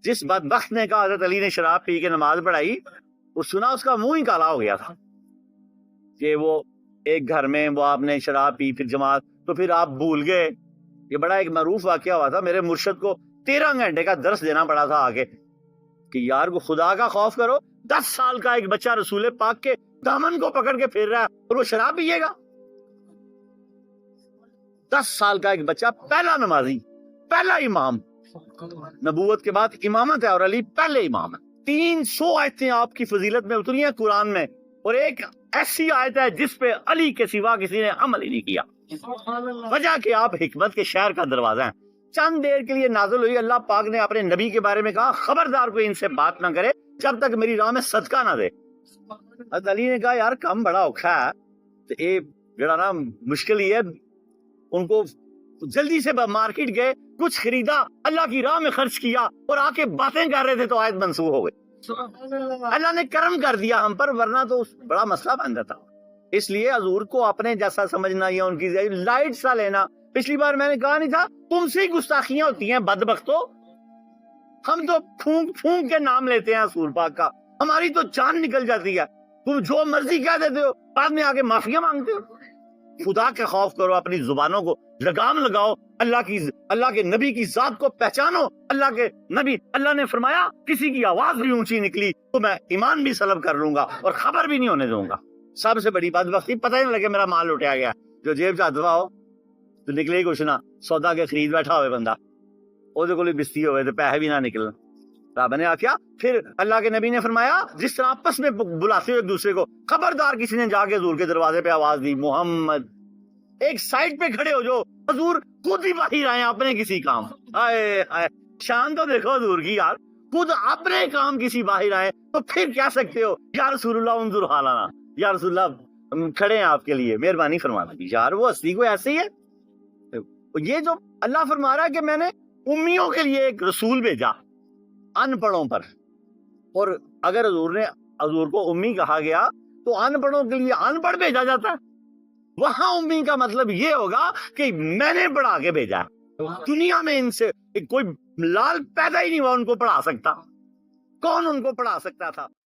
جس بدبخت نے کہا حضرت علی نے شراب پی کے نماز پڑھائی، وہ سنا اس کا منہ ہی کالا ہو گیا تھا کہ وہ ایک گھر میں وہ آپ نے شراب پی پھر جماعت، تو پھر آپ بھول گئے. یہ بڑا ایک معروف واقعہ ہوا تھا، میرے مرشد کو 13 گھنٹے کا درس دینا پڑا تھا آگے کہ یار کو خدا کا خوف کرو. 10 سال کا ایک بچہ رسول پاک کے دامن کو پکڑ کے پھر رہا ہے اور وہ شراب پیے گا. 10 سال کا ایک بچہ، پہلا نمازی، پہلا امام، نبوت کے بعد امامت ہے اور علی پہلے امام ہے. 300 آیتیں آپ کی فضیلت میں اتری ہیں قرآن میں، اور ایک ایسی آیت ہے جس پہ علی کے سوا کسی نے عمل ہی نہیں کیا. وجہ کہ آپ حکمت کے شہر کا دروازہ ہیں. چند دیر کے لیے نازل ہوئی، اللہ پاک نے اپنے نبی کے بارے میں کہا خبردار کوئی ان سے بات نہ کرے جب تک میری راہ میں صدقہ نہ دے. حضرت علی نے کہا یار کم بڑا اوکھا ہے، تو یہ جڑا نا مشکل ہی ہے. ان کو جلدی سے مارکیٹ گئے، کچھ خریدا، اللہ کی راہ میں خرچ کیا اور آ کے باتیں کر رہے تھے تو آیت منسوخ ہو گئی. اللہ نے کرم کر دیا ہم پر، ورنہ تو بڑا مسئلہ بن جاتا. اس لیے حضور کو اپنے جیسا سمجھنا یا ان کی لائٹ سا لینا. پچھلی بار میں نے کہا نہیں تھا تم سے گستاخیاں ہوتی ہیں بدبختو. ہم تو پھونک پھونک کے نام لیتے ہیں حضور پاک کا، ہماری تو جان نکل جاتی ہے. تم جو مرضی کہہ دیتے ہو، بعد میں آگے معافیاں مانگتے ہو. خدا کے خوف کرو، اپنی زبانوں کو لگام لگاؤ، اللہ کے نبی کی ذات کو پہچانو. اللہ کے نبی، اللہ نے فرمایا کسی کی آواز بھی اونچی نکلی تو میں ایمان بھی سلب کر لوں گا اور خبر بھی نہیں ہونے دوں گا. سب سے بڑی بدبختی پتہ ہی نہیں لگے میرا مال لٹیا گیا. جو جیب چ دوا ہو تو نکلے ہی کچھ نہ، سودا کے خرید بیٹھا ہوئے بندہ، وہ کو بستی ہوئے تو پیسے بھی نہ نکلنا. رب نے آخیا، پھر اللہ کے نبی نے فرمایا جس طرح آپس میں بلاتے ہو ایک دوسرے کو، خبردار کسی نے جا کے حضور کے دروازے پہ آواز دی محمد، ایک سائڈ پہ کھڑے ہو جو حضور خود ہی باہر آئے اپنے کسی کام. شان تو دیکھو حضور کی یار، خود اپنے کام کسی باہر آئے تو پھر کہہ سکتے ہو یا رسول اللہ انظر حالنا، یا رسول اللہ ہم کھڑے ہیں آپ کے لیے، مہربانی فرما دی. یار وہ ہستی کو ایسے ہی ہے. یہ جو اللہ فرما رہا ہے کہ میں نے امیوں کے لیے ایک رسول بھیجا ان پڑھوں پر، اور اگر حضور کو امی کہا گیا تو ان پڑھوں کے لیے ان پڑھ بھیجا جاتا ہے. وہاں امی کا مطلب یہ ہوگا کہ میں نے پڑھا کے بھیجا ہے. دنیا میں ان سے کوئی لال پیدا ہی نہیں ہوا ان کو پڑھا سکتا. کون ان کو پڑھا سکتا تھا؟